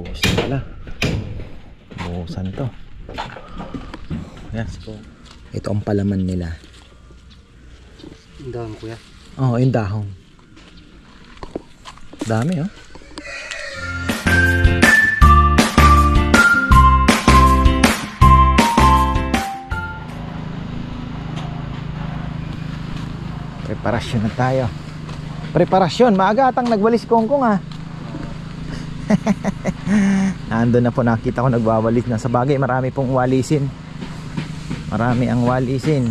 buhos na pala. Buhusan to. Yan, ito ang palaman nila. Yung dahon, kuya. Oo, yung dahon. Dami, oh. Preparasyon na tayo. Preparasyon, maaga atang nagwalis kongkong, ah. Nandun na po, nakita ko nagwawalis na. Sa bagay, marami pong walisin. Marami ang walisin.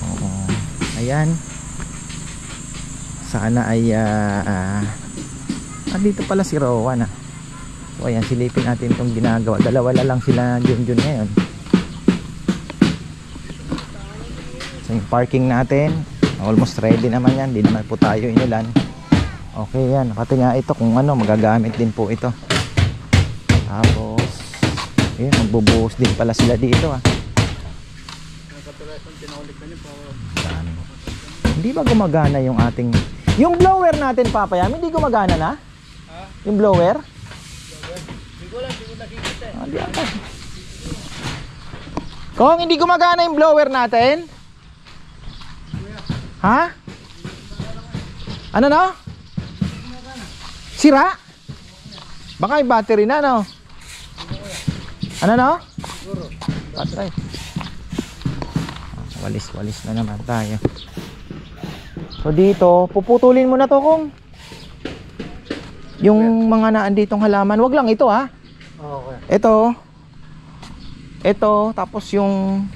Oo. Ayan. Sana ay dito pala si Rowan, ah. So ayan, silipin natin itong ginagawa. Dalawa lang sila Junjun ngayon. So yung parking natin almost ready naman yan. Di naman po tayo inulan. Okay yan. Pati nga ito kung ano, magagamit din po ito. Tapos ayun, magbubuhos din pala sila dito, ah. Hindi ba gumagana yung ating, yung blower natin, Papa Yam? Hindi gumagana na? Yung blower? Hindi ko nakikita. Hindi ako. Kung hindi gumagana yung blower natin? Ha? Ano no? Sira? Baka yung battery na, no? Ano no? Patay. Walis na naman tayo. So dito, puputulin mo na to kung yung mga naanditong halaman. Wag lang ito, ha? Okay. Ito, tapos yung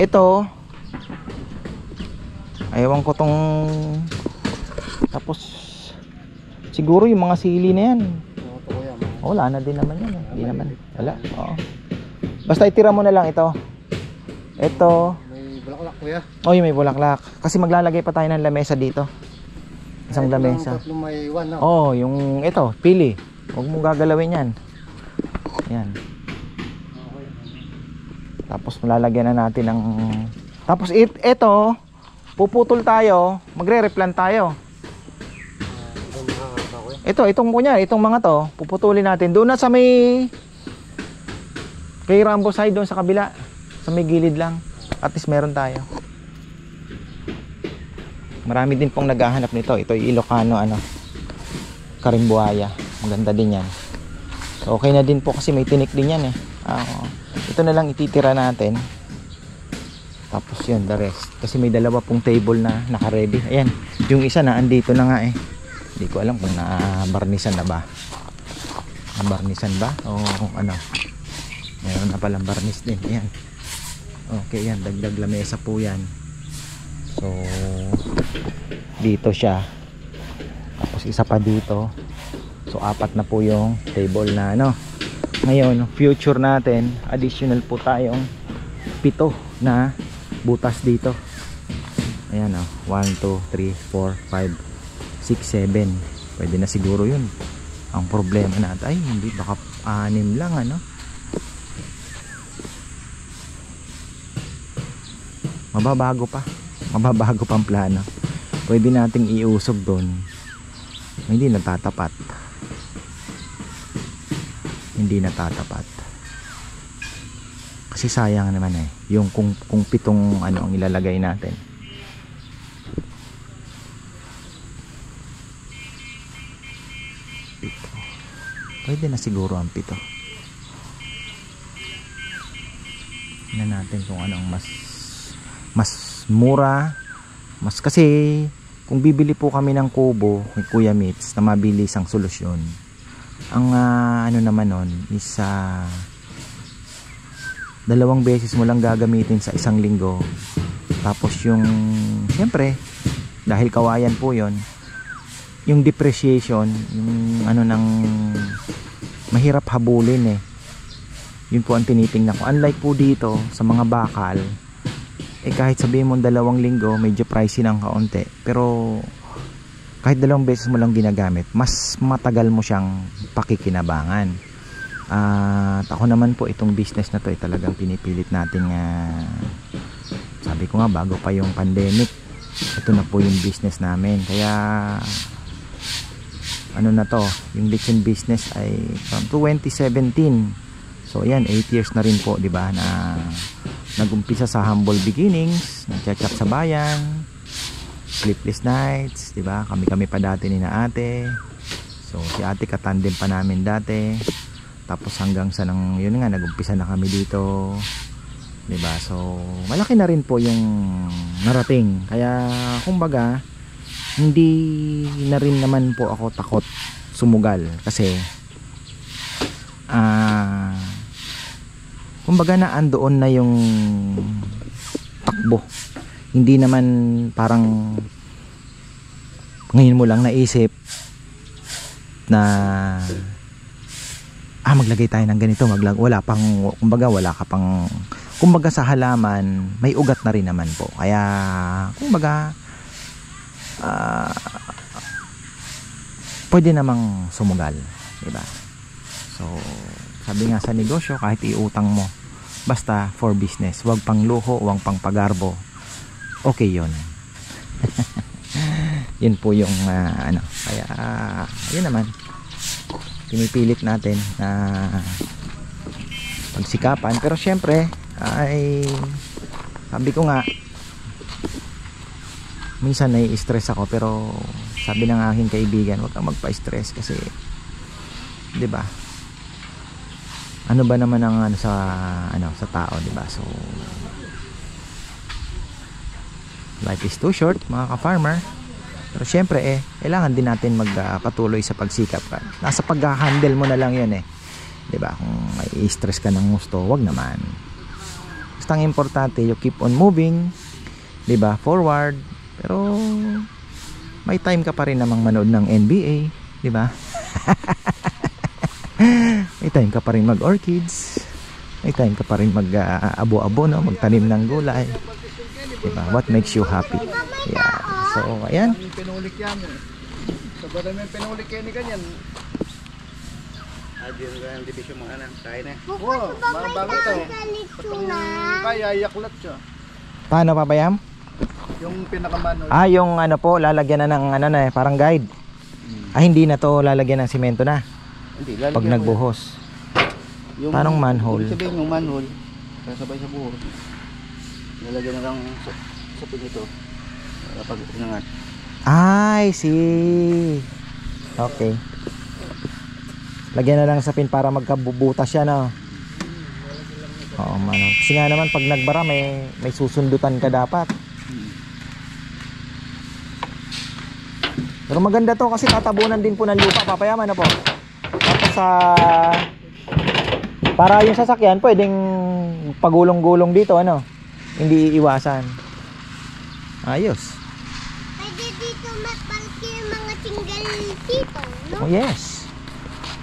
ito. Ayawan ko tong, tapos siguro yung mga sili na yan. Wala na din naman yan, eh. Hindi naman. Wala. Oo. Basta itira mo na lang ito. Ito. May bulaklak, kuya. Oh, yung may bulaklak. Kasi maglalagay pa tayo ng lamesa dito. Isang lamesa. May one, no? Oh, yung ito, pili. Huwag mong gagalawin yan. Yan. Tapos malalagyan na natin ng, tapos ito, puputol tayo, magre-replant tayo. Itong kunya, itong mga to, puputulin natin. Doon na sa may, kay Rambo side, doon sa kabila. Sa may gilid lang. At least meron tayo. Marami din pong naghahanap nito. Ito yung Ilocano, karimbuaya. Maganda din yan. So, okay na din po kasi may tinik din yan, eh. Ito na lang ititira natin. Tapos yun, the rest. Kasi may dalawa pong table na naka-ready. Ayan, yung isa na andito na nga, eh. Hindi ko alam kung na-barnisan na ba. Na-barnisan ba? O ano? Meron na palang barnis din. Ayan. Okay, yan. Dagdag lamesa po yan. So, dito siya. Tapos isa pa dito. So, 4 na po yung table na, Ngayon, future natin, additional po tayong 7 na butas dito. Ayan, 1, 2, 3, 4, 5 6, 7. Pwede na siguro yun. Ang problema natin ay hindi, baka 6 lang, mababago pa ang plano. Pwede nating iusog doon. Hindi natatapat. Kasi sayang naman, yung kung 7 ang ilalagay natin. Pwede na siguro ang 7. Tingnan natin kung anong mas mura. Mas kasi kung bibili po kami ng kubo kay Kuya Mitz na mabilis ang solusyon. Ang naman nun is 2 beses mo lang gagamitin sa isang linggo. Tapos yung siyempre dahil kawayan po yon, yung depreciation, yung ng mahirap habulin, yun po ang tinitingnan ko. Unlike po dito sa mga bakal, kahit sabihin mo 2 linggo medyo pricey ng kaunti, pero kahit 2 beses mo lang ginagamit, mas matagal mo siyang pakikinabangan. At ako naman po, itong business na to talagang pinipilit natin, sabi ko nga bago pa yung pandemic, ito na po yung business namin. Kaya ano na to, yung lechon business ay from 2017. So ayan, 8 years na rin po, di ba, na nagumpisa sa humble beginnings, nagchat-chat sa bayan, sleepless nights, di ba? Kami pa dati ni na ate. So si ate katandem pa namin dati. Tapos hanggang sa nang yun nga, nagumpisa na kami dito. 'Di ba? So malaki na rin po yung narating. Kaya kumbaga hindi na rin naman po ako takot sumugal kasi kumbaga na andoon na yung takbo. Hindi naman parang ngayon mo lang naisip na maglagay tayo ng ganito, wala pang, kumbaga wala ka pang, kumbaga sa halaman may ugat na rin naman po, kaya kumbaga pwede namang sumugal, diba? So sabi nga sa negosyo, kahit iutang mo basta for business, wag pang luho, wag pang pagarbo, okay yun. Yun po yung ano, kaya yun naman pinipilit natin na pagsikapan. Pero syempre ay sabi ko nga minsan nai-stress ako, pero sabi ng aking kaibigan, huwag kang magpa-stress kasi 'di ba, ano ba naman ang ano sa tao, 'di ba? So life is too short, mga ka-farmer. Pero syempre kailangan din natin magpatuloy sa pagsikap. Nasa pag-handle mo na lang 'yun 'di ba? Kung may stress ka ng gusto, wag naman. Basta ang importante, you keep on moving, 'di ba? Forward. Pero may time ka pa rin namang manood ng NBA, 'di ba? May time ka pa rin mag-orchids. May time ka pa rin mag-abo-abo, no? Magtanim ng gulay. 'Di ba? What makes you happy? Yeah. So, ayan. Pinulik yan. Sa barang yung pinulik yan ni ganyan. Diyan ka ang division mga anak. Kaya na. Oo, bago ito. Kaya yaklat siya. Paano, Papayam? Yung pinakamanol. Yung ano po, lalagyan na ng ano na parang guide. Hindi na to lalagyan ng simento na. Hindi, lalagyan pag nagbuhos. Yung, parang manhole. Sabihin yung manhole, kasabay sa buhos. Lalagyan na lang sa pinito. Pag inangat. I see. Okay. Lagyan na lang sa pin para magkabubutas siya, no? Oo, mano. Kasi nga naman pag nagbara may susundutan ka dapat. Pero maganda to kasi tatabunan din po ng lupa, Papayam, ano po? Tapos para yung sasakyan pwedeng pagulong-gulong dito, ano? Hindi iiwasan. Ayos. Dito mapalki yung mga tinggal dito, no? Oh yes.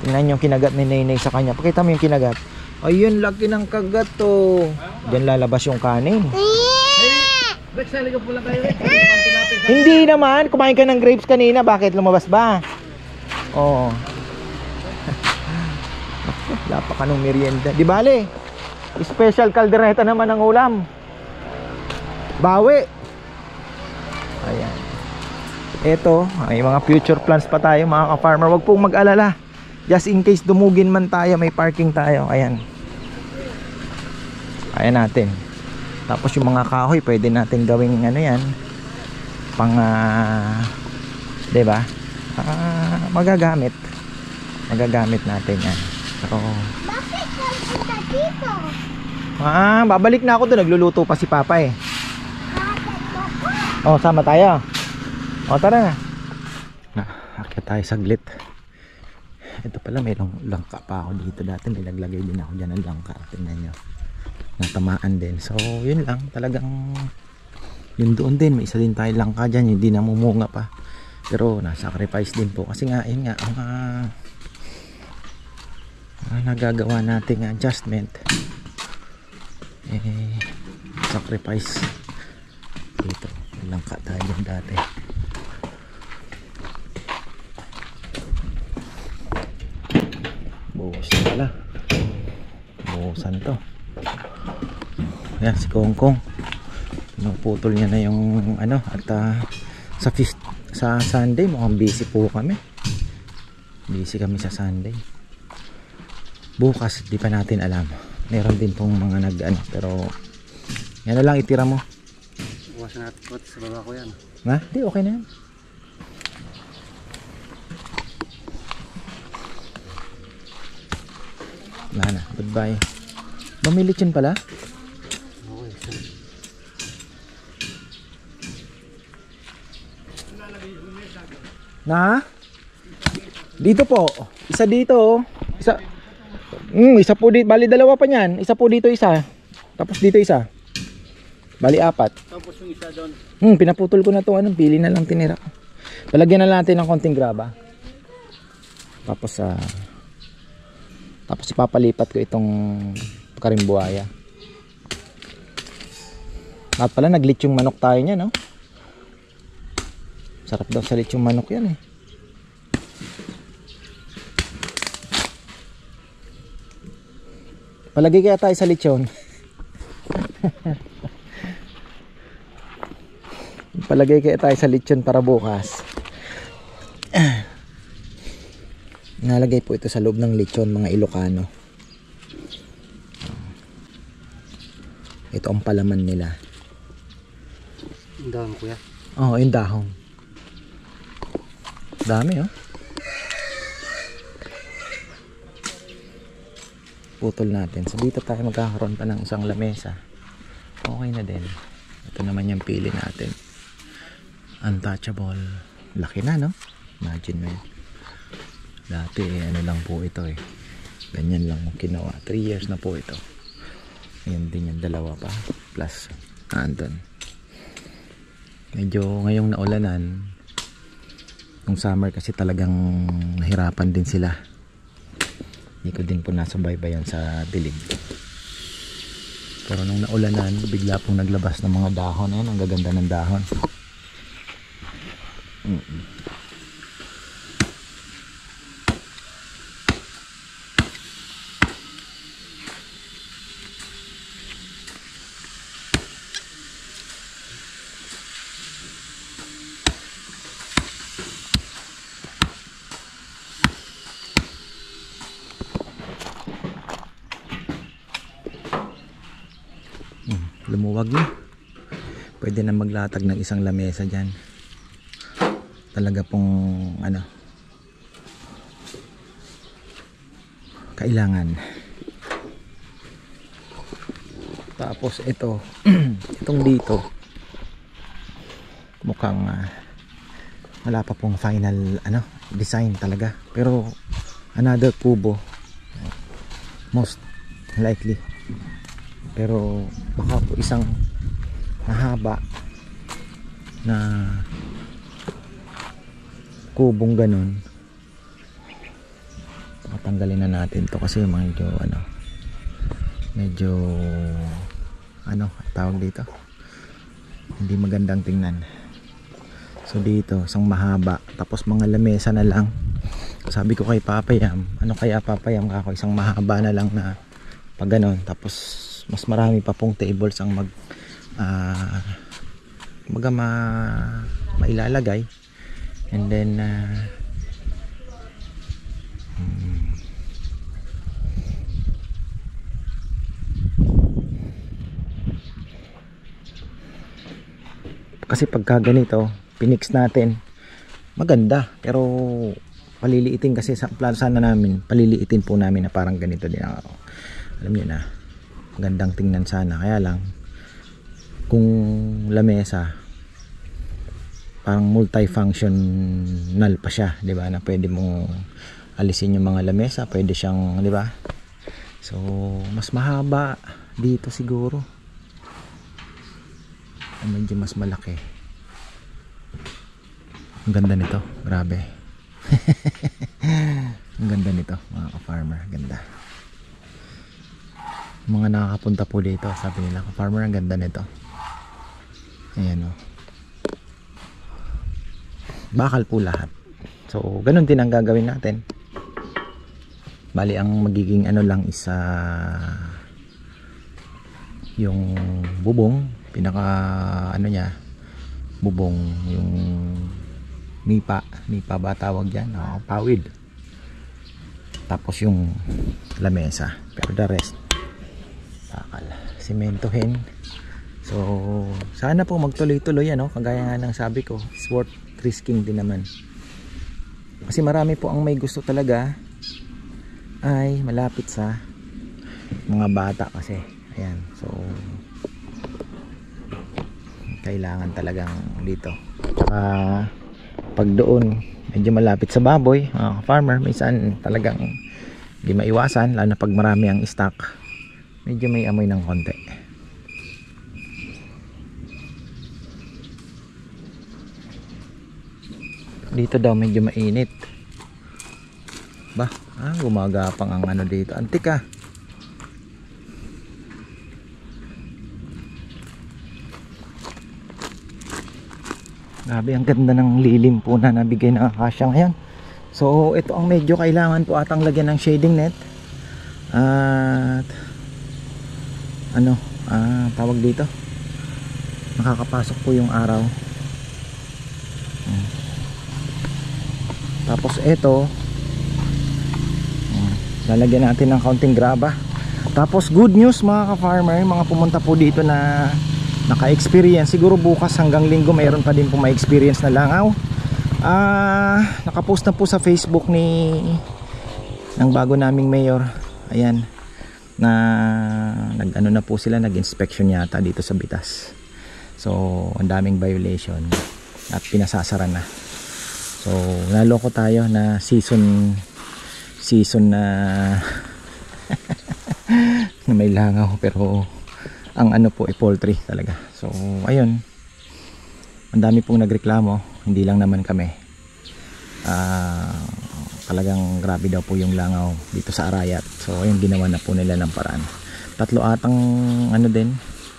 Tingnan yung kinagat ni Nenay sa kanya. Pakita mo yung kinagat. Ayun, laki ng kagat to. Diyan lalabas yung kanin. Rex, naligaw po lang kayo. Hindi naman. Kumain ka ng grapes kanina. Bakit? Lumabas ba? Oo. Wala pa ka nung merienda. Di bale. Special kaldereta naman ang ulam. Bawi. Ayan. Ito, may mga future plans pa tayo, mga ka-farmer. Huwag pong mag-alala. Just in case dumugin man tayo, may parking tayo. Ayan. Ayan natin. Tapos yung mga kahoy, pwede natin gawing ano yan. Pang, diba? Magagamit. Magagamit natin yan. Pero, Bakit ka dito? babalik na ako doon. Nagluluto pa si Papa eh. Oh, sama tayo. O, tara na. Akyat tayo saglit. Ito pala, may langka pa ako dito. Dati nilaglagay din ako dyan ng langka. Tingnan nyo. Natamaan din. So, yun lang. Talagang yun doon din. May isa din tayo langka dyan. Hindi namumunga pa. Pero, na-sacrifice din po. Kasi nga, yun nga. Ang nagagawa nating adjustment. Sacrifice. Dito. Langka tayo dyan dati. Buhusan pala. Buhusan to. Ayan si Kongkong. Pinuputol niya na yung ano. At sa Sunday mukhang busy po kami. busy kami sa Sunday. Bukas di pa natin alam, meron din pong mga nag ano, pero yan na lang itira mo. Iwasan natin po sa baba ko yan. Na? Di okay na yan. Wala na, goodbye. Mamilit yun pala. Okay. Na? Dito po. Isa dito. Isa. Isa po dito. Bali dalawa pa niyan. Isa po dito isa. Tapos dito isa. Bali apat. Tapos yung isa doon. Pinaputol ko na to. Anong pili na lang tinira ko. Palagyan na natin ng konting graba. Tapos tapos ipapalipat ko itong karimbuaya. At pala naglitsong manok tayo niya, no? Sarap daw sa litsong manok yan eh. Palagay kaya tayo sa lechon. Palagay kaya tayo sa lechon para bukas. Nalagay po ito sa loob ng lechon, mga Ilocano. Ito ang palaman nila. Ang dahon kuya. Oo, yung dahon. Dami oh. Putol natin. So dito tayo magkakaroon pa ng isang lamesa. Okay na din. Ito naman yung pili natin. Untouchable. Laki na, no? Imagine mo yun. Dati ano lang po ito eh. Ganyan lang ginawa. 3 years na po ito. Ngayon din yung dalawa pa. Plus andun. Medyo ngayong naulanan, nung summer kasi talagang nahirapan din sila. Hindi ko din po nasubaybayan sa dilig. Pero nung naulanan, bigla pong naglabas ng mga dahon. Ayan, ang gaganda ng dahon. Lumuwag na. Pwede na maglatag ng isang lamesa dyan. Talaga pong ano, kailangan. Tapos ito itong dito mukhang wala pa pong final ano, design talaga. Pero another kubo most likely. Pero baka po isang mahaba na kubong ganun. Patanggalin na natin to kasi medyo ano tawag dito, hindi magandang tingnan. So dito isang mahaba, tapos mga lamesa na lang. Sabi ko kay Papayam, ano kaya Papayam kako isang mahaba na lang na pag ganon, tapos mas marami pa pong tables ang mailalagay. And then kasi pagka ganito pinix natin maganda, pero paliliitin kasi sa plano sana namin, paliliitin po namin na parang ganito din. Alam niyo na, magandang tingnan sana, kaya lang kung lamesa parang multifunctional pa siya, di ba, na pwede mong alisin yung mga lamesa, pwede siyang, di ba, so mas mahaba dito siguro, medyo mas malaki. Ang ganda nito, grabe. Ang ganda nito mga ka-farmer, ganda. Mga nakakapunta po dito, sabi nila, ka-farmer, ang ganda nito. Ayan o, bakal po lahat. So ganun din ang gagawin natin. Bali ang magiging ano lang isa yung bubong, pinaka ano niya, bubong, yung nipa ba tawag dyan, pawid. tapos yung lamesa, pero the rest bakal, sementohin. So sana po magtuloy-tuloy ano, kagaya nga ng sabi ko, it's worth risking din naman kasi marami po ang may gusto talaga ay malapit sa mga bata kasi ayan, so kailangan talagang dito. Pag doon medyo malapit sa baboy, farmer, minsan talagang di maiwasan, lalo na pag marami ang stock, medyo may amoy ng konti. Dito daw medyo mainit ba? Gumagapang ang ano dito, antik ah. Grabe, ang ganda ng lilim po na nabigay ng akasya ngayon. So ito ang medyo kailangan po atang lagyan ng shading net. At ano, tawag dito, nakakapasok po yung araw. Tapos ito, lalagyan natin ng kaunting graba. Tapos good news mga ka-farmer, mga pumunta po dito na naka-experience, siguro bukas hanggang linggo mayroon pa din po ma-experience na langaw. Nakapost na po sa Facebook ng bago naming mayor, ayan, na nag-ano na po sila, nag-inspection yata dito sa Bitas. So ang daming violation at pinasasara na. So naloko tayo na season na na may langaw, pero ang ano po ay poultry talaga. So ayun, ang dami pong nagreklamo, hindi lang naman kami. Talagang grabe daw po yung langaw dito sa Arayat. So ayun, ginawa na po nila ng paraan. 3 atang ano din,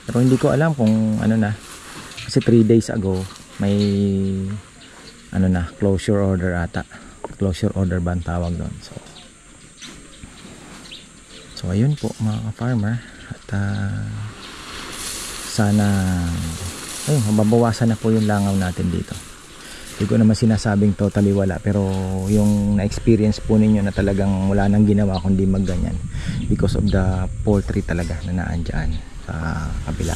pero hindi ko alam kung ano na, kasi 3 days ago may ano na, closure order ata, closure order ba ang tawag doon. So ayun po mga farmer, at sana mababawasan na po yung langaw natin dito. Hindi ko naman sinasabing totally wala, pero yung na-experience po ninyo na talagang wala nang ginawa kundi magganyan because of the poultry talaga na naandyan sa kabila.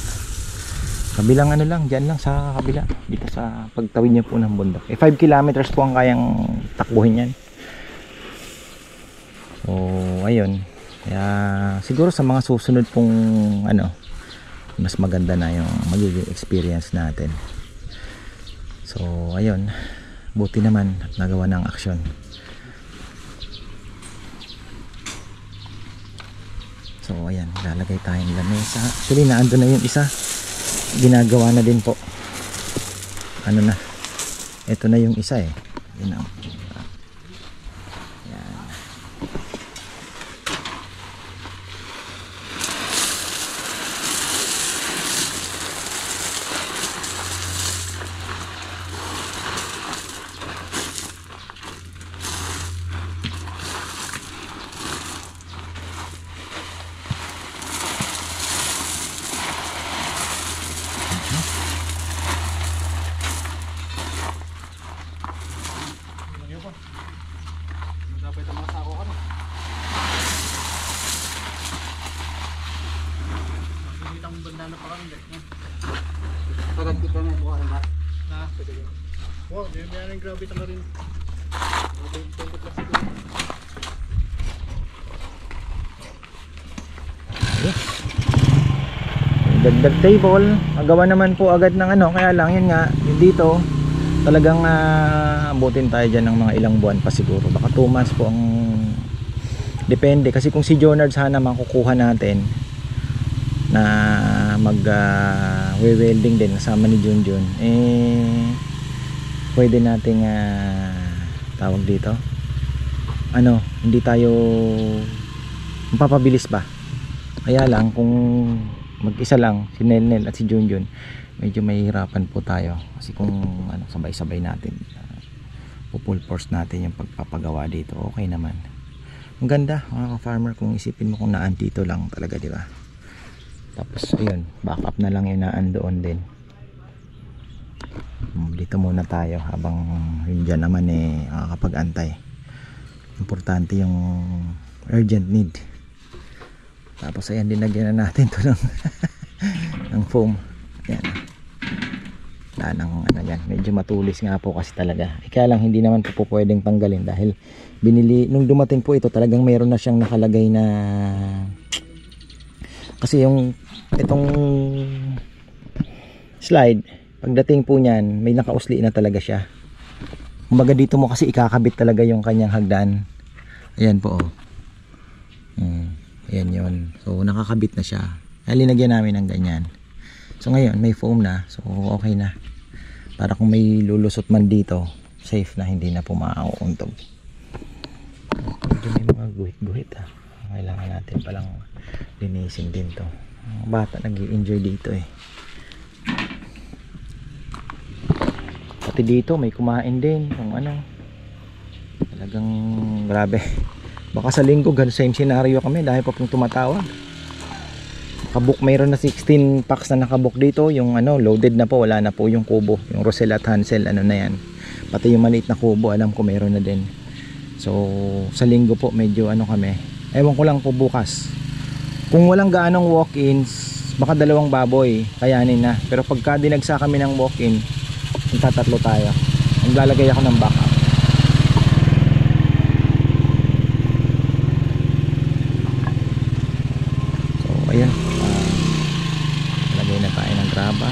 Kabilang ano lang, dyan lang sa kabila, dito sa pagtawid niya po ng bundok. 5 kilometers po ang kayang takbuhin yan. So ayun, kaya siguro sa mga susunod pong ano, mas maganda na yung magiging experience natin. So ayun, buti naman at nagawa ng aksyon. So ayan, lalagay tayong lamesa. Actually naandun na yung isa, ginagawa na din po. Ano na, ito na yung isa eh. Yun ang wow, di ba yan ang grabe tanga rin. dagdag table, magawa naman po agad ng ano, kaya lang yun nga, dito talagang abutin tayo dyan ng mga ilang buwan pa siguro, baka 2 months po ang depende, kasi kung si Jonard sana makukuha natin na mag welding din kasama ni Junjun, pwede nating tawag dito, ano, hindi tayo mapapabilis ba. Kaya lang kung mag-isa lang si Nelnel at si Junjun, medyo mahihirapan po tayo kasi kung ano, sabay-sabay natin full force natin yung pagpapagawa dito, okay naman. Ang ganda mga ka-farmer kung isipin mo kung naan dito lang talaga, di ba? Tapos ayun, backup na lang yung naan doon din. Dito muna tayo habang yun dyan naman makakapag-antay. Importante yung urgent need. Tapos ayan, dinagyan na natin to ng ng foam. Ayan. Wala nang ano yan. Medyo matulis nga po kasi talaga. Kaya lang hindi naman po pwedeng tanggalin dahil binili, nung dumating po ito talagang mayroon na siyang nakalagay na, kasi yung itong slide, pagdating po niyan may nakausli na talaga siya. Kumbaga dito mo kasi ikakabit talaga yung kanyang hagdan. Ayan po oh. Ayan yun. So nakakabit na siya. Kaya linagyan namin ng ganyan. So ngayon may foam na. So okay na. Para kung may lulusot man dito, safe na, hindi na po maauuntog. Medyo may mga guhit-guhit ah. Kailangan natin palang linisin din to. Ang bata nag-i-enjoy dito eh. Pati dito may kumain din. Yung ano, talagang grabe. Baka sa linggo same scenario kami dahil pa pong tumatawag. Nakabook, mayroon na 16 packs na nakabook dito. Yung ano, loaded na po, wala na po yung kubo. Yung Rosel at Hansel, ano na yan. Pati yung maliit na kubo, alam ko mayroon na din. So, sa linggo po, medyo ano kami. Ewan ko lang po bukas. Kung walang gaanong walk-ins, baka 2 baboy, kayanin na. Pero pagka dinagsa kami ng walk-in, magtatatlo tayo. Maglalagay ako ng backup. So, ayun. Lagay na tayo ng graba.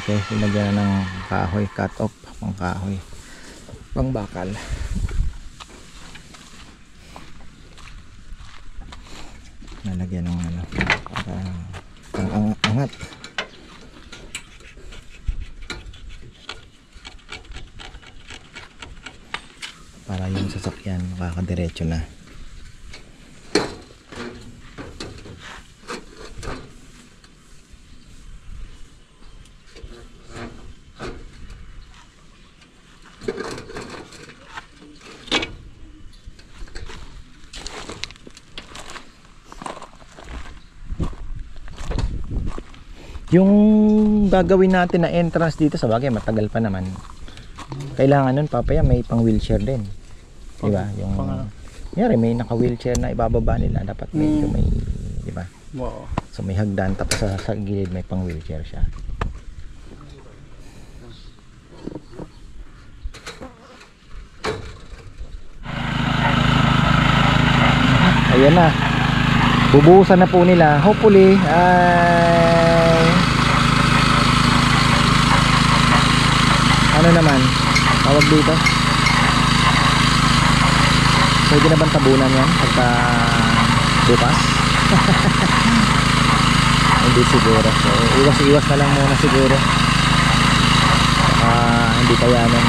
Okay, sinagyan na ng kahoy, cut off pang kahoy, pang bakal. Nalagyan ng ano para ang angat para yung sasakyan makakadiretso na. Yung gagawin natin na entrance dito, sa bagay matagal pa naman. Kailangan nun papaya may pang wheelchair din. Diba? Yung yari, may naka wheelchair na ibababa nila, dapat medyo may, diba? Wow. So may hagdan, tapos sa gilid may pang wheelchair siya. Ayan na. Bubuhusan na po nila. Hopefully ay ano naman tawag dito, pwede na bang tabunan yan pagka bukas? Hindi siguro, so iwas na lang muna siguro, hindi kayanan.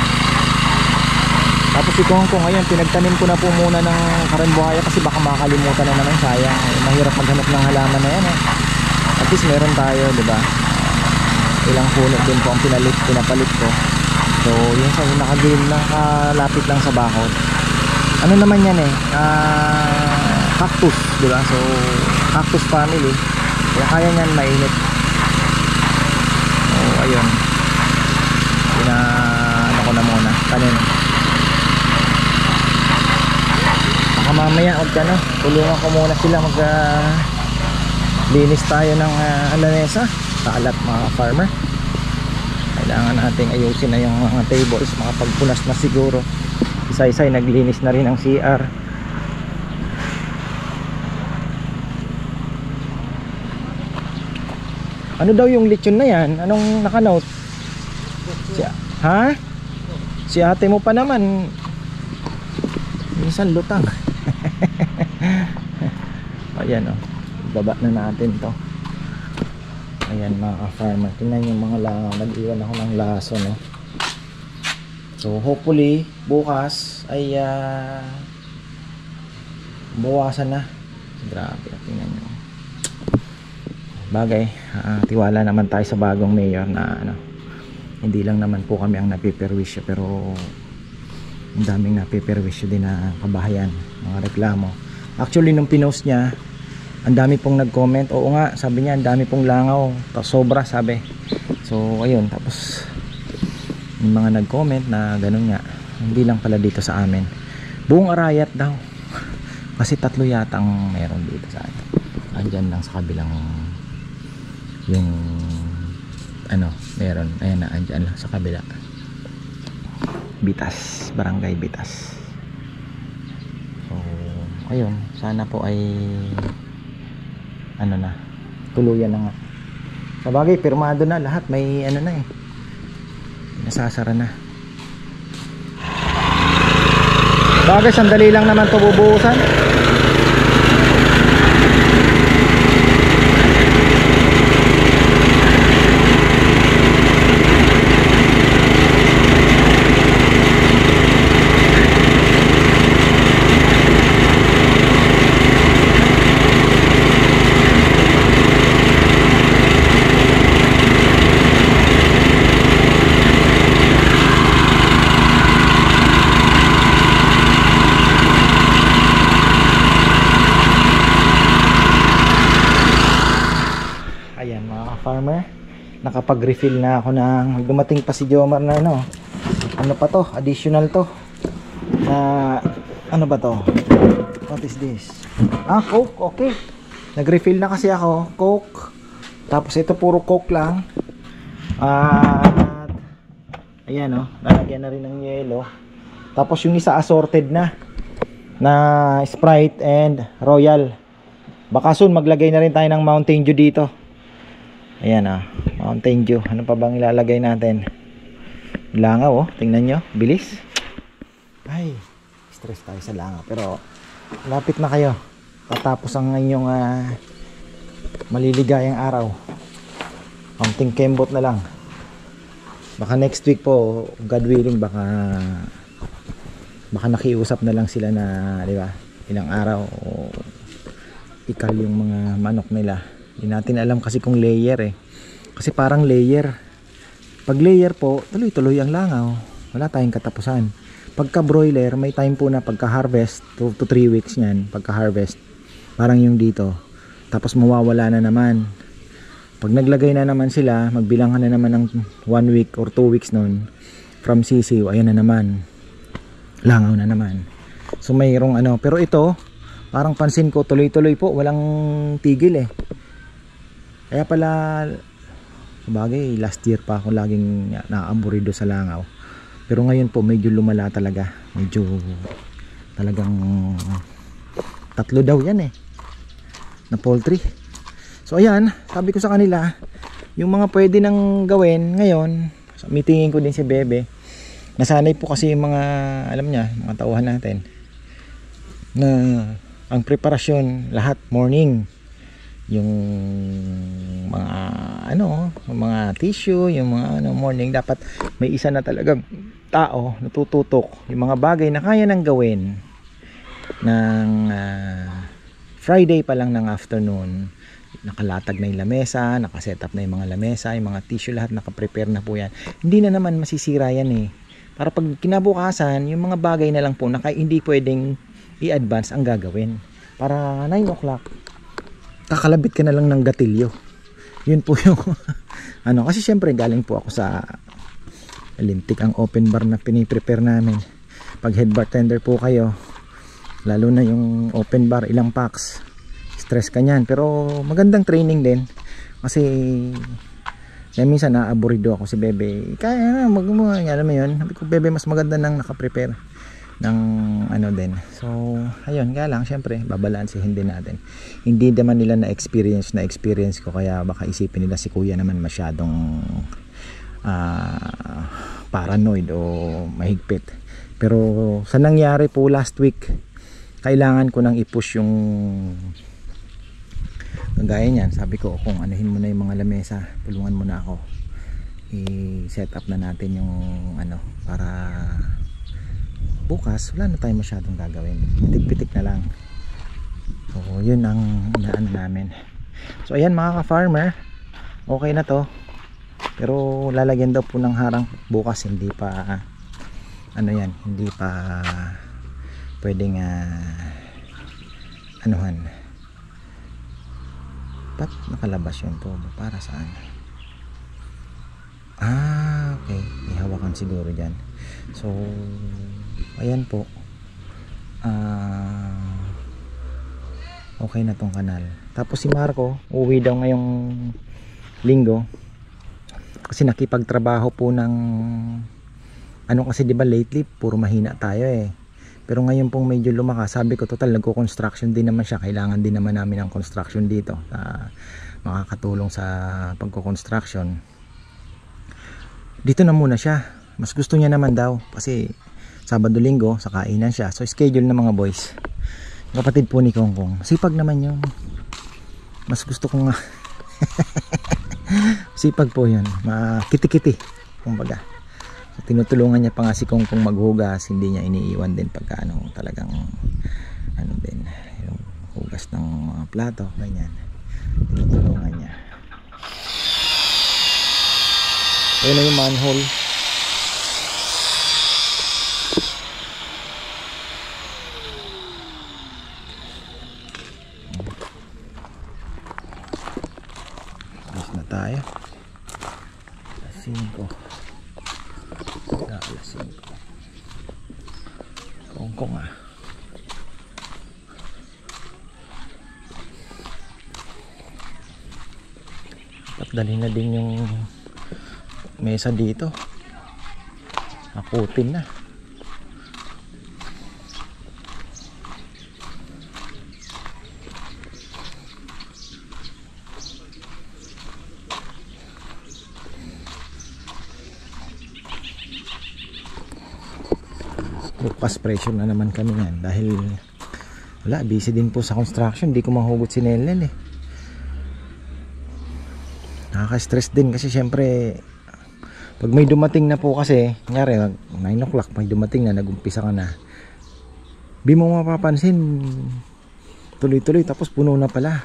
Tapos si Kongkong ngayon pinagtanim ko na po muna ng karambuhaya kasi baka makalimutan na naman, sayang mahirap maghanap ng halaman na yan eh. At least meron tayo, diba? Ilang puno din po ang pinapalit ko. So yung sa nakalapit lang sa bakod, ano naman yan eh, cactus, diba? So cactus family, kaya kaya nyan mainit. So ayun, ano ko na muna tanim. Baka mamaya tulungan ko muna sila linis tayo ng alanesa sa alat mga farmer. Kailangan nating ayusin na yung mga tables, makapagpunas na siguro. Isa-isa naglinis na rin ang CR. Ano daw yung lechon na yan? Anong nakanote? Si ate mo pa naman minsan lutang. Ayan o, baba na natin to. Ayan mga ka-farmer, tingnan yung mga nag-iwan ako ng laso, no? So hopefully bukas ay buwasan na. Grabe, tingnan nyo. Bagay, tiwala naman tayo sa bagong mayor na hindi lang naman po kami ang napiperwisyo, pero ang daming napiperwisyo din na kabahayan, mga reklamo. Actually nung pinost niya, ang dami pong nag-comment. Oo nga, sabi niya ang dami pong langaw, sobra sabi. So ayun, tapos may mga nag-comment na ganun nga, hindi lang pala dito sa amin, buong Arayat daw. Kasi 3 yata ang meron dito sa atin. Andyan lang sa kabilang yung ano, meron, ayan na, andyan lang sa kabila. Bitas, Barangay Bitas. So ayun, sana po ay ano na, tuluyan na nga. Sa bagay, pirmado na lahat, may ano na eh, nasasara na. Bagay, sandali lang naman ito bubuhusan. Ayan mga ka-farmer, nakapag-refill na ako ng, dumating pa si Jomar na ano pa to, additional to na ano ba to, what is this, Coke. Okay, nag-refill na kasi ako, Coke, tapos ito puro Coke lang, at ayan lalagyan na rin ng yelo, tapos yung isa assorted na Sprite and Royal. Baka soon maglagay na rin tayo ng Mountain Dew dito. Ayan Mountain Dew. Ano pa bang ilalagay natin? Langaw tingnan nyo, bilis. Ay, stress tayo sa langaw. Pero lapit na kayo, tatapos ang inyong maliligayang araw. Kaunting kembot na lang. Baka next week po, God willing, baka nakiusap na lang sila na, di ba, ilang araw o ikal yung mga manok nila. Hindi natin alam kasi kung layer kasi parang layer, pag layer po tuloy-tuloy ang langaw, wala tayong katapusan. Pagka broiler may time po na pagka harvest 2 to 3 weeks nyan, pagka harvest parang yung dito, tapos mawawala na naman. Pag naglagay na naman sila, magbilangan na naman ng 1 week or 2 weeks nun from sisiw, ayan na naman, langaw na naman. So mayroong pero ito parang pansin ko tuloy-tuloy po, walang tigil Kaya pala, bagay, last year pa ako laging naaamburido sa langaw. Pero ngayon po medyo lumala talaga. Medyo talagang 3 daw yan na poultry. So ayan, sabi ko sa kanila, yung mga pwede nang gawin ngayon, meetingin ko din si Bebe. Nasanay po kasi yung mga, alam niya, mga tauhan natin, na ang preparasyon lahat morning. Yung mga mga tissue, yung mga morning, dapat may isa na talagang tao natututok yung mga bagay na kaya nang gawin ng Friday pa lang ng afternoon. Nakalatag na yung lamesa, nakaset up na yung mga lamesa, yung mga tissue, lahat nakaprepare na po yan. Hindi na naman masisira yan para pag kinabukasan, yung mga bagay na lang po na hindi pwedeng i-advance ang gagawin. Para 9 o'clock kakalabit ka na lang ng gatilyo. Yun po yung kasi syempre galing po ako sa lintik ang open bar na piniprepare namin. Pag head bartender po kayo, lalo na yung open bar, ilang packs, stress ka nyan. Pero magandang training din kasi minsan naaburido ako si Bebe, kaya alam mo yun, sabi ko Bebe, mas maganda nang nakaprepare ng din. So ayun, kaya lang syempre babalansehin din natin. Hindi naman nila na experience ko, kaya baka isipin nila si kuya naman masyadong paranoid o mahigpit. Pero sa nangyari po last week, kailangan ko nang i-push yung gaya niyan. Sabi ko kung anuhin mo na yung mga lamesa, tulungan mo na ako i-set up na natin yung para bukas wala na tayong masyadong gagawin, pitik-pitik na lang. So yun ang inaan namin. So ayan mga ka-farmer, okay na to, pero lalagyan daw po ng harang bukas. Hindi pa hindi pa pwedeng Ba't nakalabas yung tubo? Para saan? Okay. May hawakan siguro dyan. So, ayan po. Okay na tong kanal. Tapos si Marco, uwi daw ngayong linggo. Kasi nakipagtrabaho po ng kasi 'di ba lately puro mahina tayo eh. Pero ngayon pong medyo lumakas, sabi ko total nagko-construction din naman siya, kailangan din naman namin ng construction dito na makakatulong sa pagko-construction. Dito na muna siya. Mas gusto niya naman daw kasi Sabado Linggo sa kainan siya. So schedule ng mga boys. Kapatid po ni Kongkong. Sipag naman 'yung. Mas gusto ko nga. Sipag po 'yun. Makiti-kiti kumbaga. So, tinutulungan niya pa nga si Kongkong maghugas, hindi niya iniiwan din pagka talagang din yung hugas ng mga plato, ganyan. Tinutulungan niya. Ayun na yung manhole. Alas na tayo. Alas 5. Alas 5. Kongkong Dalhin na din yung mesa dito. Akutin na. Bukas pressure na naman kami yan dahil wala, busy din po sa construction. Di ko mahugot si Nelen eh. Nakaka-stress din kasi syempre pag may dumating na po kasi kunyari 9 o'clock may dumating na, nagumpisa ka na, di mo mapapansin tuloy-tuloy tapos puno na pala.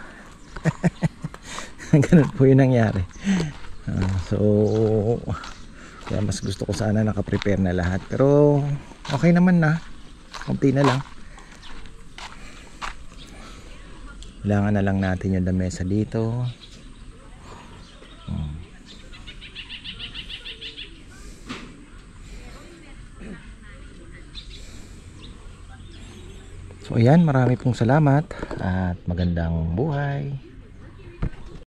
Ganun po yung nangyari. So kaya mas gusto ko sana nakaprepare na lahat, pero okay naman na, konti na lang. Kailangan na lang natin yung lamesa dito. So ayan, marami pong salamat at magandang buhay.